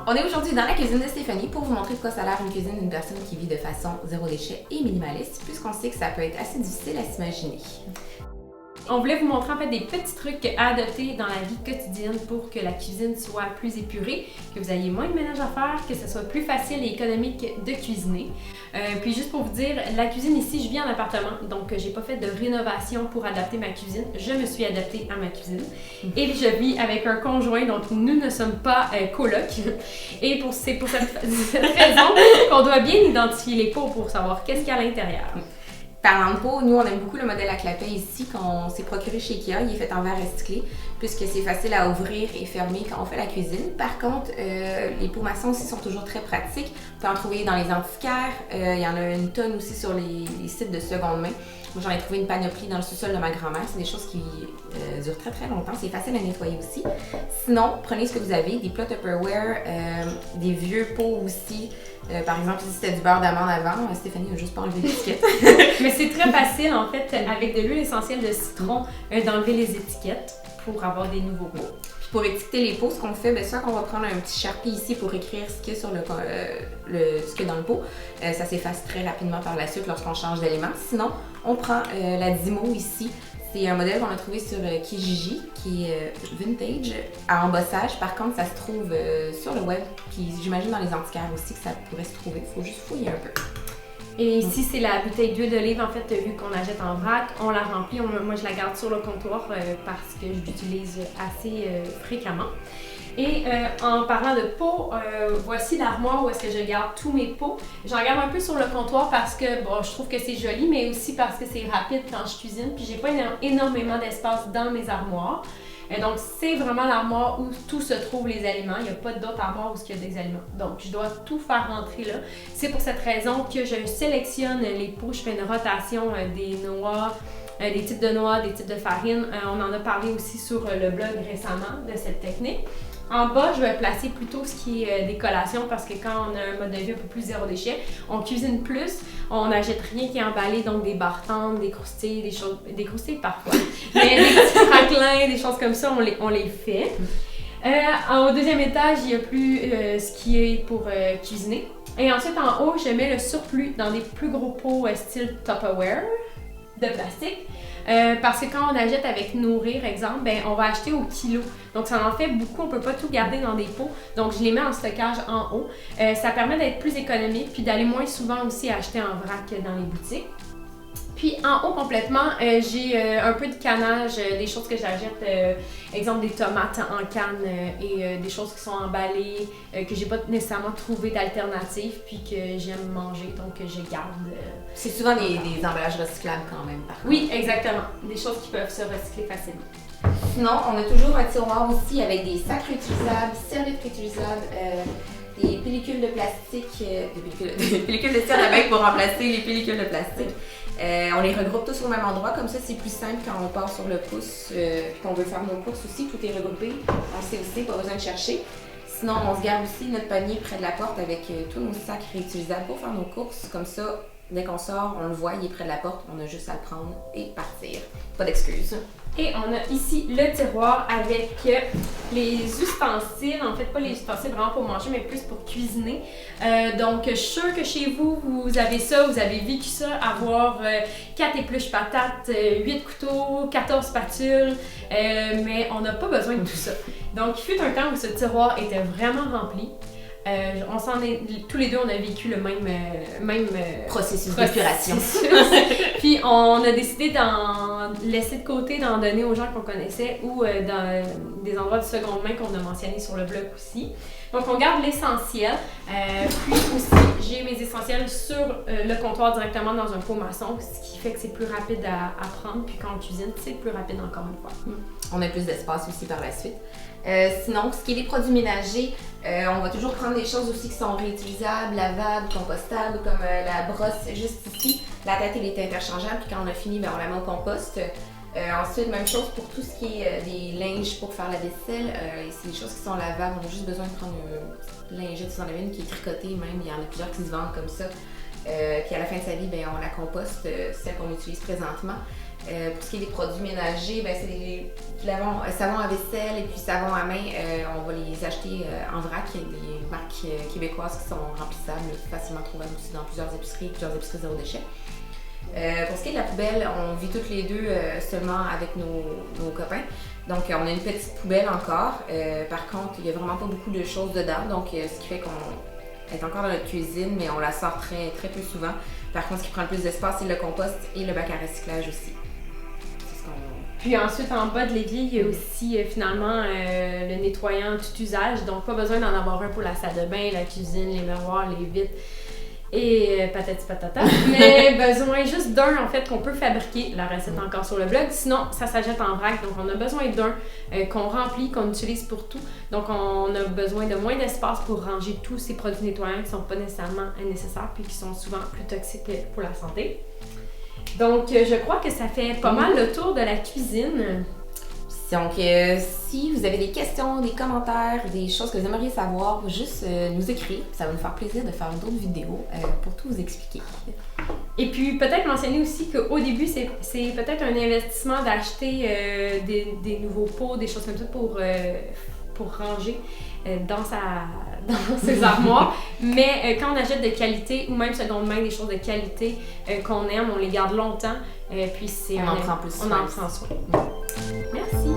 On est aujourd'hui dans la cuisine de Stéphanie pour vous montrer de quoi ça a l'air une cuisine d'une personne qui vit de façon zéro déchet et minimaliste, puisqu'on sait que ça peut être assez difficile à s'imaginer. On voulait vous montrer en fait des petits trucs à adopter dans la vie quotidienne pour que la cuisine soit plus épurée, que vous ayez moins de ménage à faire, que ce soit plus facile et économique de cuisiner. Puis juste pour vous dire, la cuisine ici, je vis en appartement, donc j'ai pas fait de rénovation pour adapter ma cuisine. Je me suis adaptée à ma cuisine. Et je vis avec un conjoint, donc nous ne sommes pas coloc. Et c'est pour cette raison qu'on doit bien identifier les pots pour savoir qu'est-ce qu'il y a à l'intérieur. Parlant de pot, nous on aime beaucoup le modèle à clapet ici qu'on s'est procuré chez Ikea. Il est fait en verre recyclé puisque c'est facile à ouvrir et fermer quand on fait la cuisine. Par contre, les pots maçons aussi sont toujours très pratiques. On peut en trouver dans les antiquaires. Il y en a une tonne aussi sur les sites de seconde main. Moi, j'en ai trouvé une panoplie dans le sous-sol de ma grand-mère. C'est des choses qui durent très très longtemps. C'est facile à nettoyer aussi. Sinon, prenez ce que vous avez, des plats Tupperware, des vieux pots aussi. Par exemple, si c'était du beurre d'amande avant, Stéphanie n'a juste pas enlevé l'étiquette. Mais c'est très facile, en fait, avec de l'huile essentielle de citron, d'enlever les étiquettes pour avoir des nouveaux pots. Puis pour étiqueter les pots, ce qu'on fait, soit qu'on va prendre un petit Sharpie ici pour écrire ce qu'il y a sur ce qu'il y a dans le pot. Ça s'efface très rapidement par la suite lorsqu'on change d'élément. Sinon, on prend la Dymo ici. C'est un modèle qu'on a trouvé sur Kijiji, qui est vintage, à embossage. Par contre, ça se trouve sur le web. Puis j'imagine dans les antiquaires aussi que ça pourrait se trouver. Il faut juste fouiller un peu. Et ici, c'est la bouteille d'huile d'olive, en fait, vu qu'on la jette en vrac, on la remplit. Moi, je la garde sur le comptoir parce que je l'utilise assez fréquemment. Et en parlant de pots, voici l'armoire où est-ce que je garde tous mes pots. J'en garde un peu sur le comptoir parce que bon, je trouve que c'est joli, mais aussi parce que c'est rapide quand je cuisine. Puis j'ai pas énormément d'espace dans mes armoires. Donc c'est vraiment l'armoire où tout se trouve les aliments. Il n'y a pas d'autre armoire où il y a des aliments. Donc je dois tout faire rentrer là. C'est pour cette raison que je sélectionne les pots. Je fais une rotation des noix. Des types de noix, des types de farine. On en a parlé aussi sur le blog récemment de cette technique. En bas, je vais placer plutôt ce qui est des collations parce que quand on a un mode de vie un peu plus zéro déchet, on cuisine plus, on n'achète rien qui est emballé, donc des barres-tendres, des croustilles, des croustilles parfois, mais des petits craquelins, des choses comme ça, on les fait. Au deuxième étage, il y a plus ce qui est pour cuisiner. Et ensuite, en haut, je mets le surplus dans des plus gros pots style Tupperware de plastique. Parce que quand on achète avec Nourrir, exemple, on va acheter au kilo. Donc ça en fait beaucoup, on peut pas tout garder dans des pots. Donc je les mets en stockage en haut. Ça permet d'être plus économique puis d'aller moins souvent aussi acheter en vrac dans les boutiques. Puis en haut complètement, j'ai un peu de canage, des choses que j'achète, exemple des tomates en canne et des choses qui sont emballées, que j'ai pas nécessairement trouvé d'alternative puis que j'aime manger, donc je garde. C'est souvent des emballages recyclables quand même, par contre. Oui, exactement. Des choses qui peuvent se recycler facilement. Sinon, on a toujours un tiroir aussi avec des sacs réutilisables, serviettes réutilisables, des pellicules de plastique, des pellicules de cire à bec pour remplacer les pellicules de plastique. On les regroupe tous au même endroit, comme ça c'est plus simple quand on part sur le pouce puis qu'on veut faire nos courses aussi, tout est regroupé, on sait aussi, pas besoin de chercher. Sinon, on se garde aussi notre panier près de la porte avec tous nos sacs réutilisables pour faire nos courses, comme ça, dès qu'on sort, on le voit, il est près de la porte, on a juste à le prendre et partir. Pas d'excuses. Et on a ici le tiroir avec les ustensiles, en fait pas les ustensiles vraiment pour manger, mais plus pour cuisiner. Donc je suis sûre que chez vous, vous avez ça, vous avez vécu ça, avoir 4 épluches patates, 8 couteaux, 14 spatules, mais on n'a pas besoin de tout ça. Donc il fut un temps où ce tiroir était vraiment rempli. Tous les deux, on a vécu le même processus d'épuration. Puis on a décidé d'en laisser de côté, d'en donner aux gens qu'on connaissait ou dans des endroits de seconde main qu'on a mentionnés sur le blog aussi. Donc on garde l'essentiel. Puis aussi, j'ai mes essentiels sur le comptoir directement dans un pot maçon, ce qui fait que c'est plus rapide à prendre. Puis quand on cuisine, c'est plus rapide encore une fois. On a plus d'espace aussi par la suite. Sinon, ce qui est des produits ménagers, on va toujours prendre des choses aussi qui sont réutilisables, lavables, compostables, comme la brosse juste ici. La tête, elle est interchangeable, puis quand on a fini, on la met au compost. Ensuite, même chose pour tout ce qui est des linges pour faire la vaisselle. C'est des choses qui sont lavables, on a juste besoin de prendre une lingette, si on en avait une qui est tricotée même, il y en a plusieurs qui se vendent comme ça. Puis à la fin de sa vie, on la composte, celle qu'on utilise présentement. Pour ce qui est des produits ménagers, ben, c'est des savon à vaisselle et puis savon à main. On va les acheter en vrac. Il y a des marques québécoises qui sont remplissables, facilement trouvables aussi dans plusieurs épiceries zéro déchet. Pour ce qui est de la poubelle, on vit toutes les deux seulement avec nos copains. Donc, on a une petite poubelle encore. Par contre, il n'y a vraiment pas beaucoup de choses dedans. Donc, ce qui fait qu'on est encore dans notre cuisine, mais on la sort très, très peu souvent. Par contre, ce qui prend le plus d'espace, c'est le compost et le bac à recyclage aussi. Puis ensuite, en bas de l'évier, il y a aussi finalement le nettoyant tout usage. Donc, pas besoin d'en avoir un pour la salle de bain, la cuisine, les miroirs, les vitres et patati patata. Mais besoin juste d'un, en fait, qu'on peut fabriquer. La recette encore sur le blog. Sinon, ça s'achète en vrac. Donc, on a besoin d'un qu'on remplit, qu'on utilise pour tout. Donc, on a besoin de moins d'espace pour ranger tous ces produits nettoyants qui ne sont pas nécessairement nécessaires puis qui sont souvent plus toxiques pour la santé. Donc, je crois que ça fait pas mal le tour de la cuisine. Donc, si vous avez des questions, des commentaires, des choses que vous aimeriez savoir, juste nous écrire. Ça va nous faire plaisir de faire d'autres vidéos pour tout vous expliquer. Et puis, peut-être mentionner aussi qu'au début, c'est peut-être un investissement d'acheter des nouveaux pots, des choses comme ça pour ranger dans ses armoires. Mais quand on achète de qualité ou même seconde main des choses de qualité qu'on aime, on les garde longtemps. Puis on en prend plus soin. Merci.